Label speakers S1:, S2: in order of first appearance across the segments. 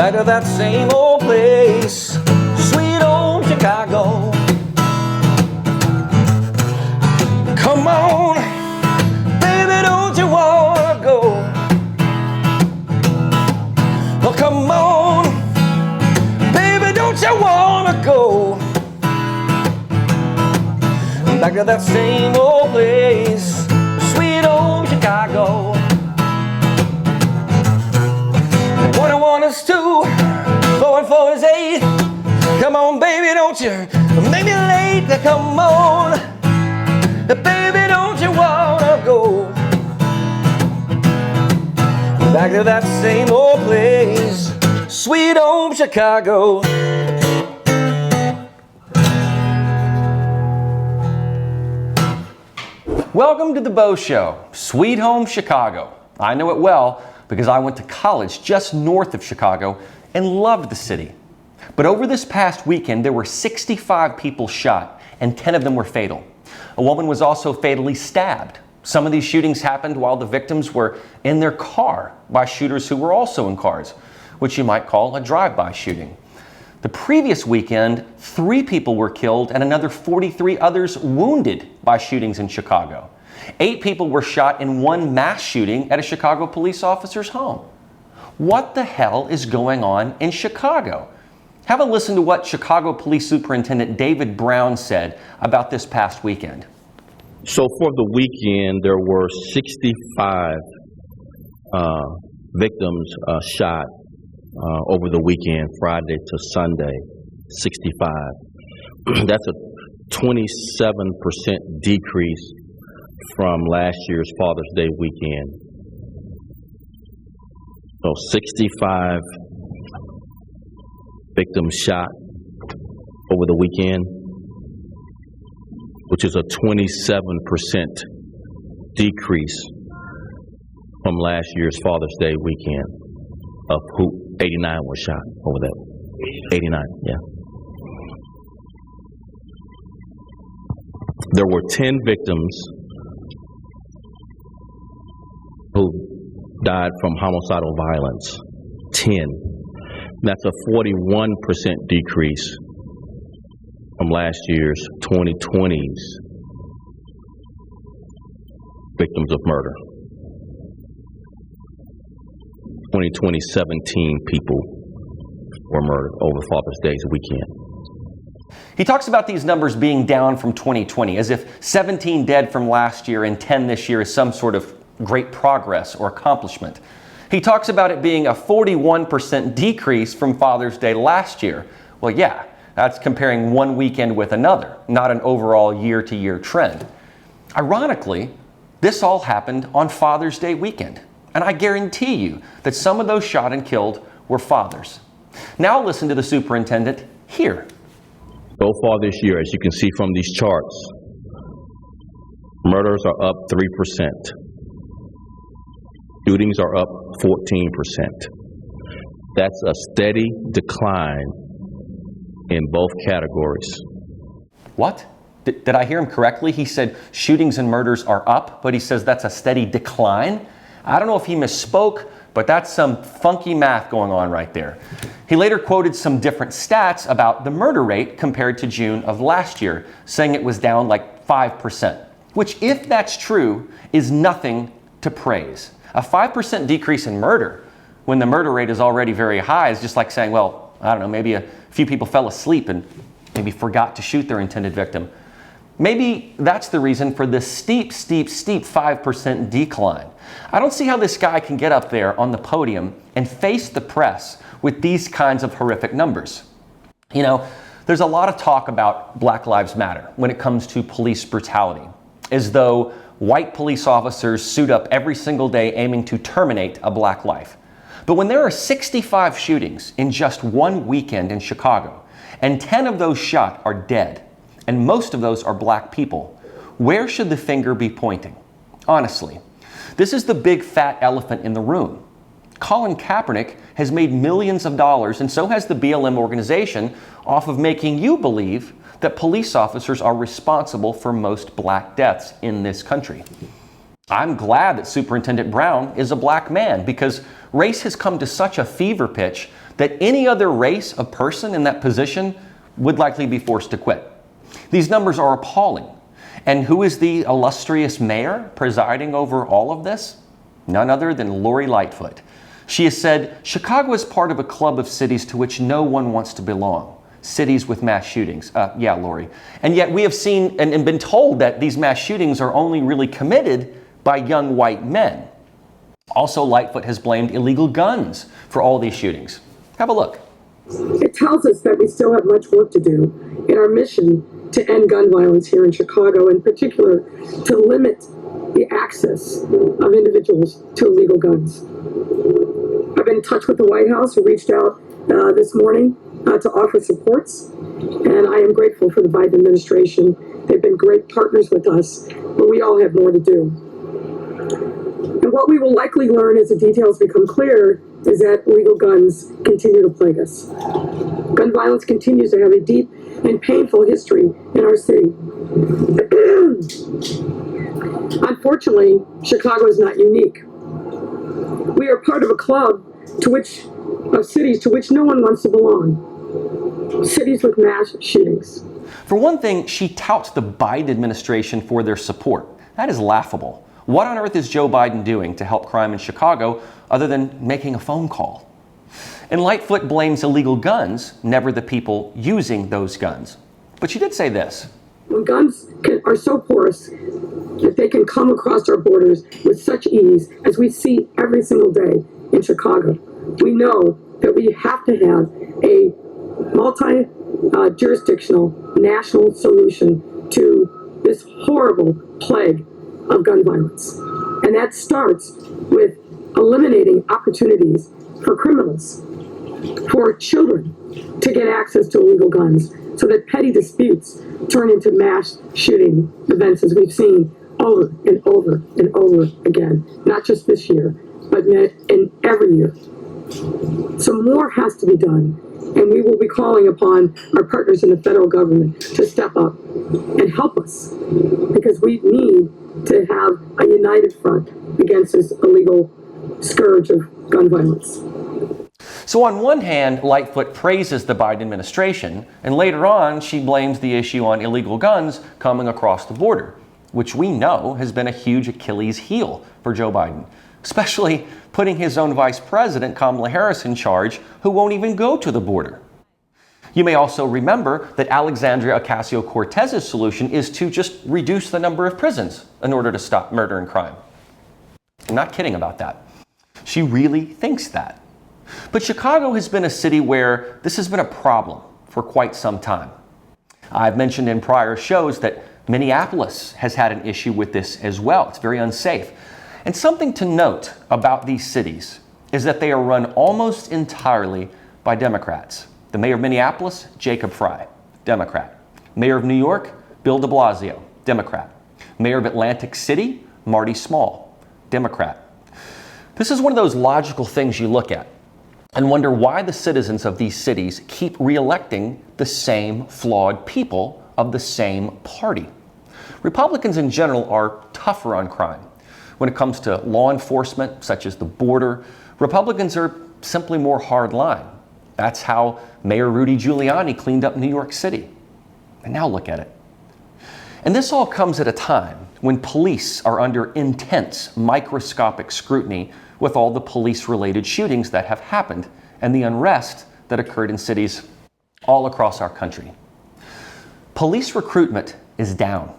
S1: Back to that same old place, sweet old Chicago. Come on, baby, don't you wanna go? Oh, come on, baby, don't you wanna go? Back to that same old place, sweet old Chicago. What I want us to, going for his 8. Come on, baby, don't you make me late. Come on, baby, don't you wanna go? Back to that same old place, sweet old Chicago. Welcome to the Beau Show, Sweet Home Chicago. I know it well because I went to college just north of Chicago and loved the city. But over this past weekend, there were 65 people shot and 10 of them were fatal. A woman was also fatally stabbed. Some of these shootings happened while the victims were in their car by shooters who were also in cars, which you might call a drive-by shooting. The previous weekend, 3 people were killed and another 43 others wounded by shootings in Chicago. 8 people were shot in one mass shooting at a Chicago police officer's home. What the hell is going on in Chicago? Have a listen to what Chicago Police Superintendent David Brown said about this past weekend.
S2: So for the weekend, there were 65 victims shot over the weekend, Friday to Sunday, 65. That's a 27% decrease from last year's Father's Day weekend. So 65 victims shot over the weekend, which is a 27% decrease from last year's Father's Day weekend, of who 89 were shot over that. 89, yeah. There were 10 victims who died from homicidal violence. 10. That's a 41% decrease from last year's 2020's victims of murder. 2020, 17 people were murdered over Father's Day's weekend.
S1: He talks about these numbers being down from 2020, as if 17 dead from last year and 10 this year is some sort of great progress or accomplishment. He talks about it being a 41% decrease from Father's Day last year. Well, yeah, that's comparing one weekend with another, not an overall year-to-year trend. Ironically, this all happened on Father's Day weekend, and I guarantee you that some of those shot and killed were fathers. Now listen to the superintendent here.
S2: So far this year, as you can see from these charts, murders are up 3%. Shootings are up 14%. That's a steady decline in both categories.
S1: What? Did I hear him correctly? He said shootings and murders are up, but he says that's a steady decline? I don't know if he misspoke, but that's some funky math going on right there. He later quoted some different stats about the murder rate compared to June of last year, saying it was down like 5%, which, if that's true, is nothing to praise. A 5% decrease in murder when the murder rate is already very high is just like saying, well, I don't know, maybe a few people fell asleep and maybe forgot to shoot their intended victim. Maybe that's the reason for this steep 5% decline. I don't see how this guy can get up there on the podium and face the press with these kinds of horrific numbers. You know, there's a lot of talk about Black Lives Matter when it comes to police brutality, as though white police officers suit up every single day aiming to terminate a black life. But when there are 65 shootings in just one weekend in Chicago, and 10 of those shot are dead, and most of those are black people, where should the finger be pointing? Honestly, this is the big fat elephant in the room. Colin Kaepernick has made millions of dollars, and so has the BLM organization, off of making you believe that police officers are responsible for most black deaths in this country. I'm glad that Superintendent Brown is a black man, because race has come to such a fever pitch that any other race of person in that position would likely be forced to quit. These numbers are appalling. And who is the illustrious mayor presiding over all of this? None other than Lori Lightfoot. She has said, Chicago is part of a club of cities to which no one wants to belong. Cities with mass shootings. Yeah, Lori. And yet we have seen and been told that these mass shootings are only really committed by young white men. Also, Lightfoot has blamed illegal guns for all these shootings. Have a look.
S3: It tells us that we still have much work to do in our mission to end gun violence here in Chicago, in particular, to limit the access of individuals to illegal guns. I've been in touch with the White House, who reached out this morning to offer supports, and I am grateful for the Biden administration. They've been great partners with us, but we all have more to do. And what we will likely learn as the details become clear is that illegal guns continue to plague us. Gun violence continues to have a deep and painful history in our city. Unfortunately, Chicago is not unique. We are part of a club of cities to which no one wants to belong. Cities with mass shootings.
S1: For one thing, she touts the Biden administration for their support. That is laughable. What on earth is Joe Biden doing to help crime in Chicago other than making a phone call? And Lightfoot blames illegal guns, never the people using those guns. But she did say this.
S3: When guns are so porous that they can come across our borders with such ease, as we see every single day in Chicago, we know that we have to have a multi-jurisdictional national solution to this horrible plague of gun violence. And that starts with eliminating opportunities for criminals, for children to get access to illegal guns, so that petty disputes turn into mass shooting events, as we've seen over and over and over again, not just this year, but in every year. So more has to be done, and we will be calling upon our partners in the federal government to step up and help us, because we need to have a united front against this illegal scourge of gun violence.
S1: So on one hand, Lightfoot praises the Biden administration, and later on she blames the issue on illegal guns coming across the border, which we know has been a huge Achilles heel for Joe Biden, especially putting his own vice president, Kamala Harris, in charge, who won't even go to the border. You may also remember that Alexandria Ocasio-Cortez's solution is to just reduce the number of prisons in order to stop murder and crime. I'm not kidding about that. She really thinks that. But Chicago has been a city where this has been a problem for quite some time. I've mentioned in prior shows that Minneapolis has had an issue with this as well. It's very unsafe. And something to note about these cities is that they are run almost entirely by Democrats. The mayor of Minneapolis, Jacob Frey, Democrat. Mayor of New York, Bill de Blasio, Democrat. Mayor of Atlantic City, Marty Small, Democrat. This is one of those logical things you look at and wonder why the citizens of these cities keep re-electing the same flawed people of the same party. Republicans in general are tougher on crime. When it comes to law enforcement, such as the border, Republicans are simply more hardline. That's how Mayor Rudy Giuliani cleaned up New York City. And now look at it. And this all comes at a time when police are under intense microscopic scrutiny with all the police-related shootings that have happened and the unrest that occurred in cities all across our country. Police recruitment is down.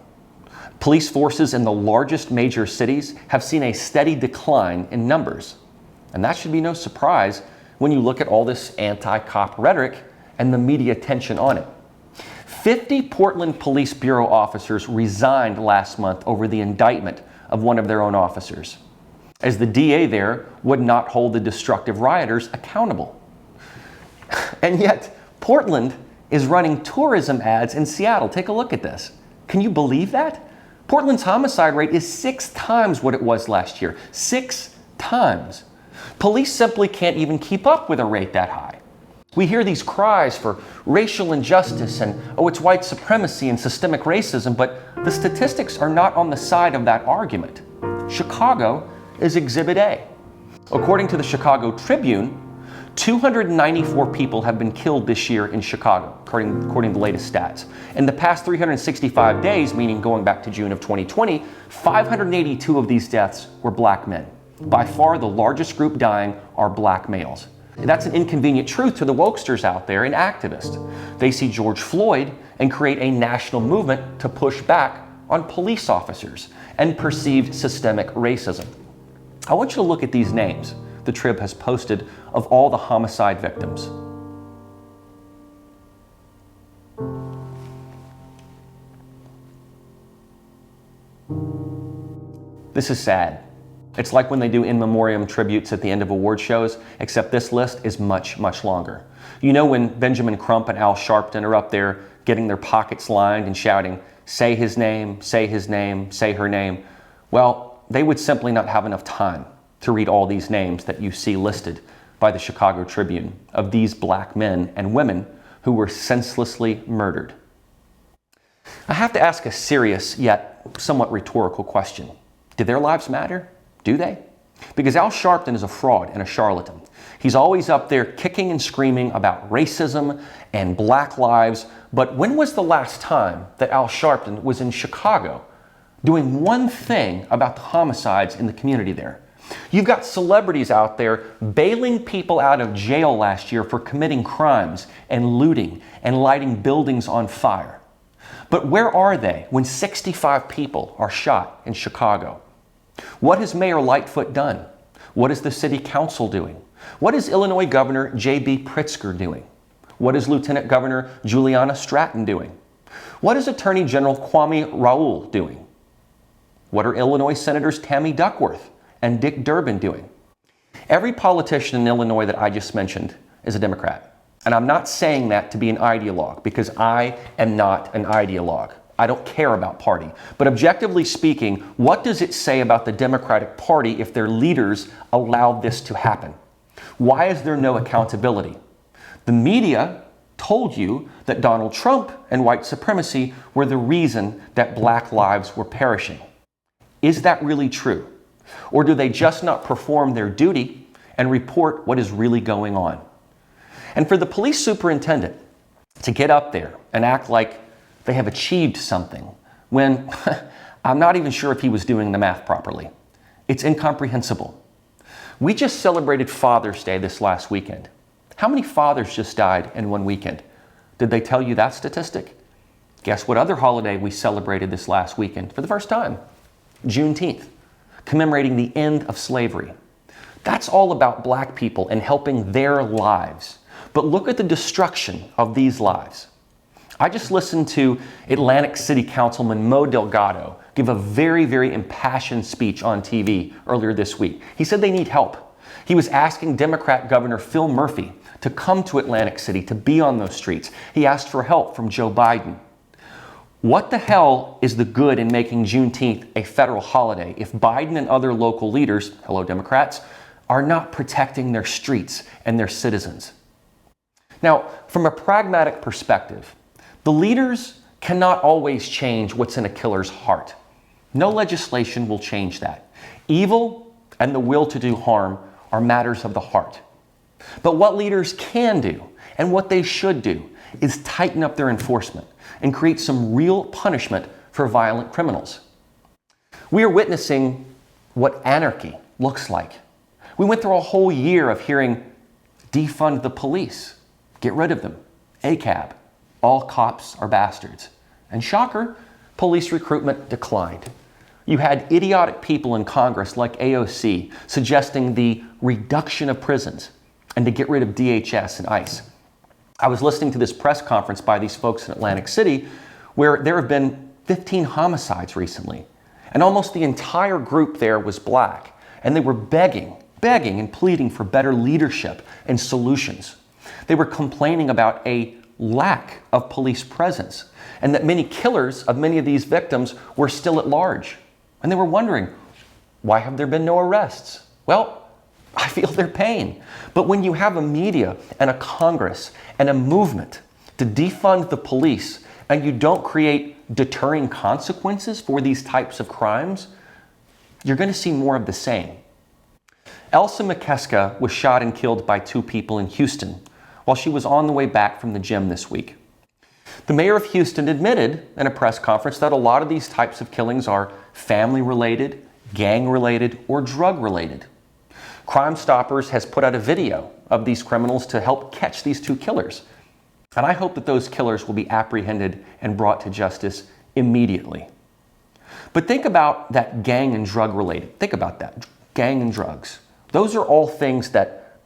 S1: Police forces in the largest major cities have seen a steady decline in numbers. And that should be no surprise when you look at all this anti-cop rhetoric and the media attention on it. 50 Portland Police Bureau officers resigned last month over the indictment of one of their own officers, as the DA there would not hold the destructive rioters accountable. And yet, Portland is running tourism ads in Seattle. Take a look at this. Can you believe that? Portland's homicide rate is 6 times what it was last year. 6 times. Police simply can't even keep up with a rate that high. We hear these cries for racial injustice and, oh, it's white supremacy and systemic racism, but the statistics are not on the side of that argument. Chicago is Exhibit A. According to the Chicago Tribune, 294 people have been killed this year in Chicago, according to the latest stats. In the past 365 days, meaning going back to June of 2020, 582 of these deaths were black men. By far, the largest group dying are black males. That's an inconvenient truth to the wokesters out there and activists. They see George Floyd and create a national movement to push back on police officers and perceived systemic racism. I want you to look at these names the Trib has posted of all the homicide victims. This is sad. It's like when they do in memoriam tributes at the end of award shows, except this list is much, much longer. You know when Benjamin Crump and Al Sharpton are up there getting their pockets lined and shouting, "Say his name, say his name, say her name." Well, they would simply not have enough time to read all these names that you see listed by the Chicago Tribune of these black men and women who were senselessly murdered. I have to ask a serious yet somewhat rhetorical question. Do their lives matter? Do they? Because Al Sharpton is a fraud and a charlatan. He's always up there kicking and screaming about racism and black lives, but when was the last time that Al Sharpton was in Chicago doing one thing about the homicides in the community there? You've got celebrities out there bailing people out of jail last year for committing crimes and looting and lighting buildings on fire. But where are they when 65 people are shot in Chicago? What has Mayor Lightfoot done? What is the city council doing? What is Illinois Governor J.B. Pritzker doing? What is Lieutenant Governor Juliana Stratton doing? What is Attorney General Kwame Raoul doing? What are Illinois Senators Tammy Duckworth and Dick Durbin doing? Every politician in Illinois that I just mentioned is a Democrat. And I'm not saying that to be an ideologue, because I am not an ideologue. I don't care about party. But objectively speaking, what does it say about the Democratic Party if their leaders allowed this to happen? Why is there no accountability? The media told you that Donald Trump and white supremacy were the reason that black lives were perishing. Is that really true? Or do they just not perform their duty and report what is really going on? And for the police superintendent to get up there and act like they have achieved something when I'm not even sure if he was doing the math properly. It's incomprehensible. We just celebrated Father's Day this last weekend. How many fathers just died in one weekend? Did they tell you that statistic? Guess what other holiday we celebrated this last weekend for the first time? Juneteenth, commemorating the end of slavery. That's all about black people and helping their lives. But look at the destruction of these lives. I just listened to Atlantic City Councilman Mo Delgado give a very, very impassioned speech on TV earlier this week. He said they need help. He was asking Democrat Governor Phil Murphy to come to Atlantic City, to be on those streets. He asked for help from Joe Biden. What the hell is the good in making Juneteenth a federal holiday if Biden and other local leaders, hello Democrats, are not protecting their streets and their citizens? Now, from a pragmatic perspective, the leaders cannot always change what's in a killer's heart. No legislation will change that. Evil and the will to do harm are matters of the heart. But what leaders can do, and what they should do, is tighten up their enforcement and create some real punishment for violent criminals. We are witnessing what anarchy looks like. We went through a whole year of hearing, defund the police, get rid of them, ACAB, all cops are bastards. And shocker, police recruitment declined. You had idiotic people in Congress like AOC suggesting the reduction of prisons and to get rid of DHS and ICE. I was listening to this press conference by these folks in Atlantic City where there have been 15 homicides recently. And almost the entire group there was black. And they were begging and pleading for better leadership and solutions. They were complaining about a lack of police presence and that many killers of many of these victims were still at large. And they were wondering, why have there been no arrests? Well, I feel their pain. But when you have a media and a Congress and a movement to defund the police and you don't create deterring consequences for these types of crimes, you're going to see more of the same. Elsa McKeska was shot and killed by 2 people in Houston while she was on the way back from the gym this week. The mayor of Houston admitted in a press conference that a lot of these types of killings are family-related, gang-related, or drug-related. Crime Stoppers has put out a video of these criminals to help catch these 2 killers. And I hope that those killers will be apprehended and brought to justice immediately. But think about that gang and drug related. Think about that, gang and drugs. Those are all things that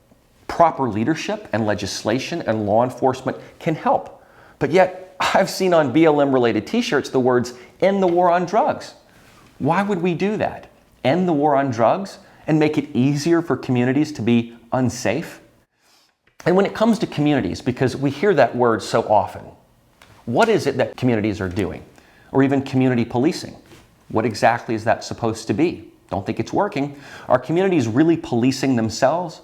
S1: proper leadership and legislation and law enforcement can help. But yet, I've seen on BLM related t-shirts the words, "End the war on drugs." Why would we do that? End the war on drugs and make it easier for communities to be unsafe? And when it comes to communities, because we hear that word so often, what is it that communities are doing? Or even community policing? What exactly is that supposed to be? Don't think it's working. Are communities really policing themselves?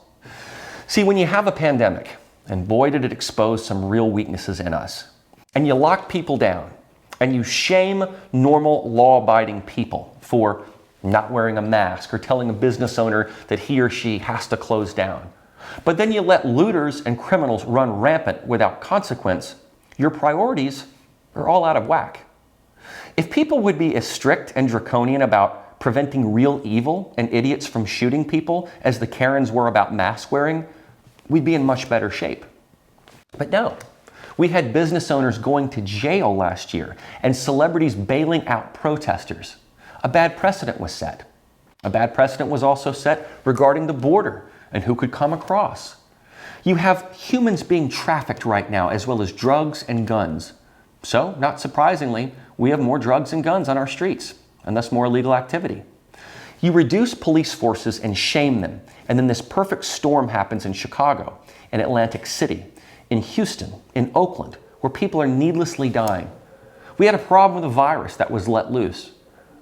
S1: See, when you have a pandemic, and boy did it expose some real weaknesses in us, and you lock people down, and you shame normal law-abiding people for not wearing a mask or telling a business owner that he or she has to close down, but then you let looters and criminals run rampant without consequence, your priorities are all out of whack. If people would be as strict and draconian about preventing real evil and idiots from shooting people as the Karens were about mask wearing, we'd be in much better shape. But no, we had business owners going to jail last year and celebrities bailing out protesters. A bad precedent was set. A bad precedent was also set regarding the border and who could come across. You have humans being trafficked right now, as well as drugs and guns. So, not surprisingly, we have more drugs and guns on our streets, and thus more illegal activity. You reduce police forces and shame them, and then this perfect storm happens in Chicago, in Atlantic City, in Houston, in Oakland, where people are needlessly dying. We had a problem with a virus that was let loose,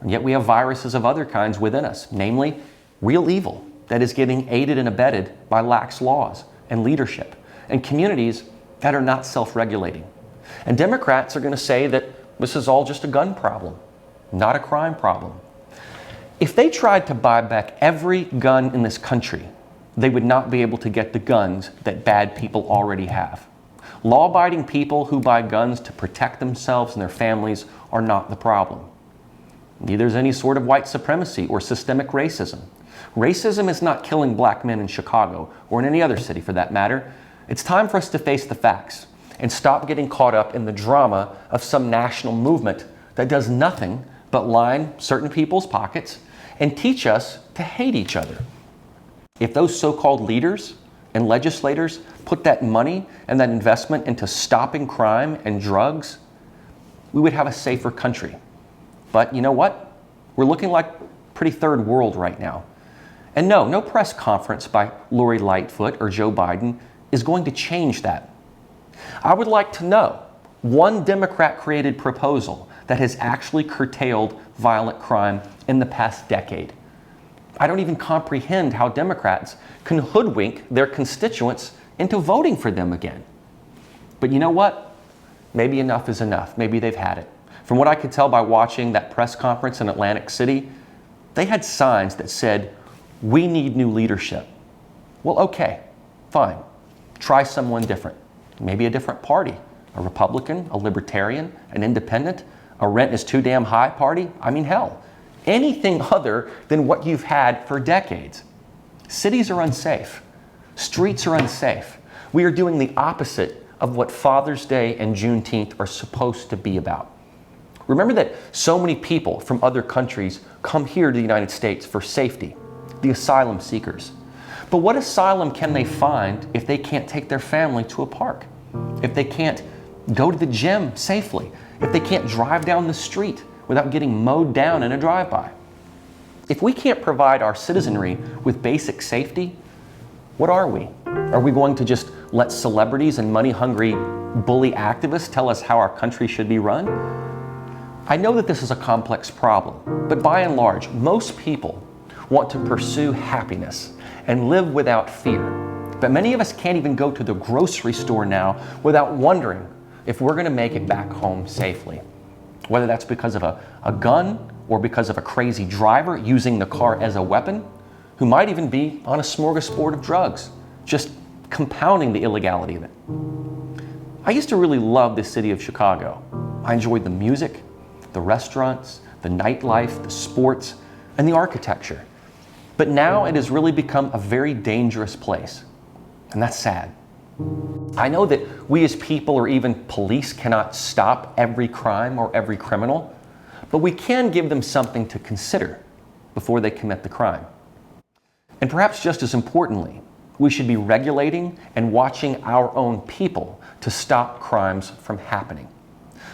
S1: and yet we have viruses of other kinds within us, namely real evil that is getting aided and abetted by lax laws and leadership and communities that are not self-regulating. And Democrats are going to say that this is all just a gun problem, not a crime problem. If they tried to buy back every gun in this country, they would not be able to get the guns that bad people already have. Law-abiding people who buy guns to protect themselves and their families are not the problem. Neither is any sort of white supremacy or systemic racism. Racism is not killing black men in Chicago, or in any other city for that matter. It's time for us to face the facts and stop getting caught up in the drama of some national movement that does nothing but line certain people's pockets and teach us to hate each other. If those so-called leaders and legislators put that money and that investment into stopping crime and drugs, we would have a safer country. But you know what? We're looking like pretty third world right now. And no press conference by Lori Lightfoot or Joe Biden is going to change that. I would like to know one Democrat-created proposal that has actually curtailed violent crime in the past decade. I don't even comprehend how Democrats can hoodwink their constituents into voting for them again. But you know what? Maybe enough is enough. Maybe they've had it. From what I could tell by watching that press conference in Atlantic City, they had signs that said, "We need new leadership." Well, okay, fine. Try someone different. Maybe a different party. A Republican, a Libertarian, an Independent, a rent is too damn high party. I mean, hell, anything other than what you've had for decades. Cities are unsafe. Streets are unsafe. We are doing the opposite of what Father's Day and Juneteenth are supposed to be about. Remember that so many people from other countries come here to the United States for safety, the asylum seekers. But what asylum can they find if they can't take their family to a park? If they can't go to the gym safely? If they can't drive down the street without getting mowed down in a drive-by? If we can't provide our citizenry with basic safety, what are we? Are we going to just let celebrities and money-hungry bully activists tell us how our country should be run? I know that this is a complex problem, but by and large, most people want to pursue happiness and live without fear. But many of us can't even go to the grocery store now without wondering if we're going to make it back home safely. Whether that's because of a gun or because of a crazy driver using the car as a weapon, who might even be on a smorgasbord of drugs, just compounding the illegality of it. I used to really love the city of Chicago. I enjoyed the music, the restaurants, the nightlife, the sports, and the architecture. But now it has really become a very dangerous place, and that's sad. I know that we as people or even police cannot stop every crime or every criminal, but we can give them something to consider before they commit the crime. And perhaps just as importantly, we should be regulating and watching our own people to stop crimes from happening.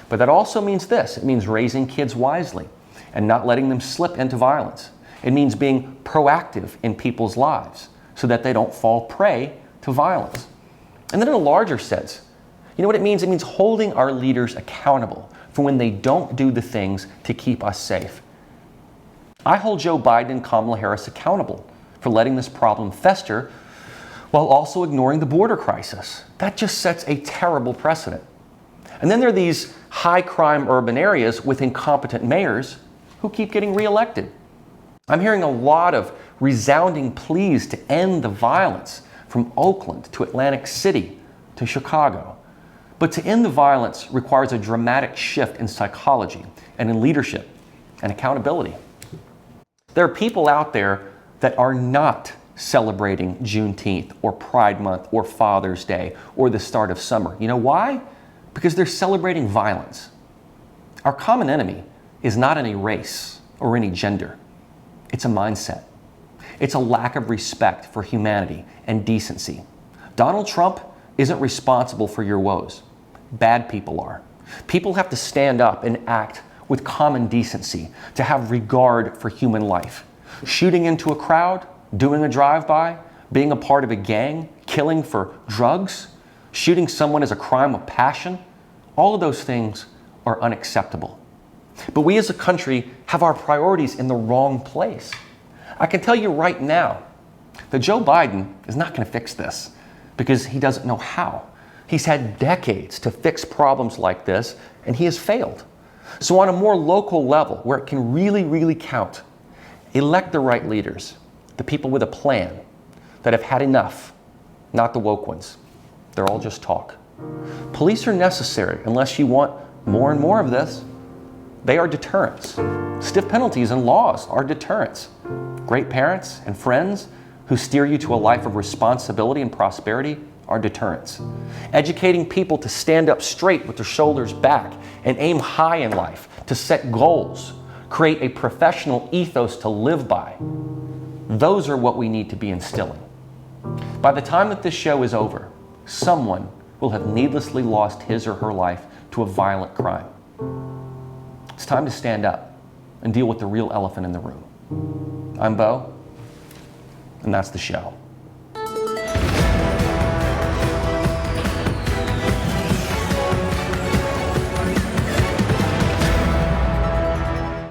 S1: But that also means this. It means raising kids wisely and not letting them slip into violence. It means being proactive in people's lives so that they don't fall prey to violence. And then in a larger sense, you know what it means? It means holding our leaders accountable for when they don't do the things to keep us safe. I hold Joe Biden and Kamala Harris accountable for letting this problem fester while also ignoring the border crisis. That just sets a terrible precedent. And then there are these high crime urban areas with incompetent mayors who keep getting reelected. I'm hearing a lot of resounding pleas to end the violence from Oakland to Atlantic City to Chicago. But to end the violence requires a dramatic shift in psychology and in leadership and accountability. There are people out there that are not celebrating Juneteenth or Pride Month or Father's Day or the start of summer. You know why? Because they're celebrating violence. Our common enemy is not any race or any gender. It's a mindset. It's a lack of respect for humanity and decency. Donald Trump isn't responsible for your woes. Bad people are. People have to stand up and act with common decency, to have regard for human life. Shooting into a crowd, doing a drive-by, being a part of a gang, killing for drugs, shooting someone is a crime of passion. All of those things are unacceptable. But we as a country have our priorities in the wrong place. I can tell you right now that Joe Biden is not going to fix this because he doesn't know how. He's had decades to fix problems like this, and he has failed. So on a more local level, where it can really, really count, elect the right leaders, the people with a plan, that have had enough, not the woke ones. They're all just talk. Police are necessary unless you want more and more of this. They are deterrents. Stiff penalties and laws are deterrents. Great parents and friends who steer you to a life of responsibility and prosperity are deterrents. Educating people to stand up straight with their shoulders back and aim high in life, to set goals, create a professional ethos to live by. Those are what we need to be instilling. By the time that this show is over, someone will have needlessly lost his or her life to a violent crime. It's time to stand up and deal with the real elephant in the room. I'm Beau, and that's the show.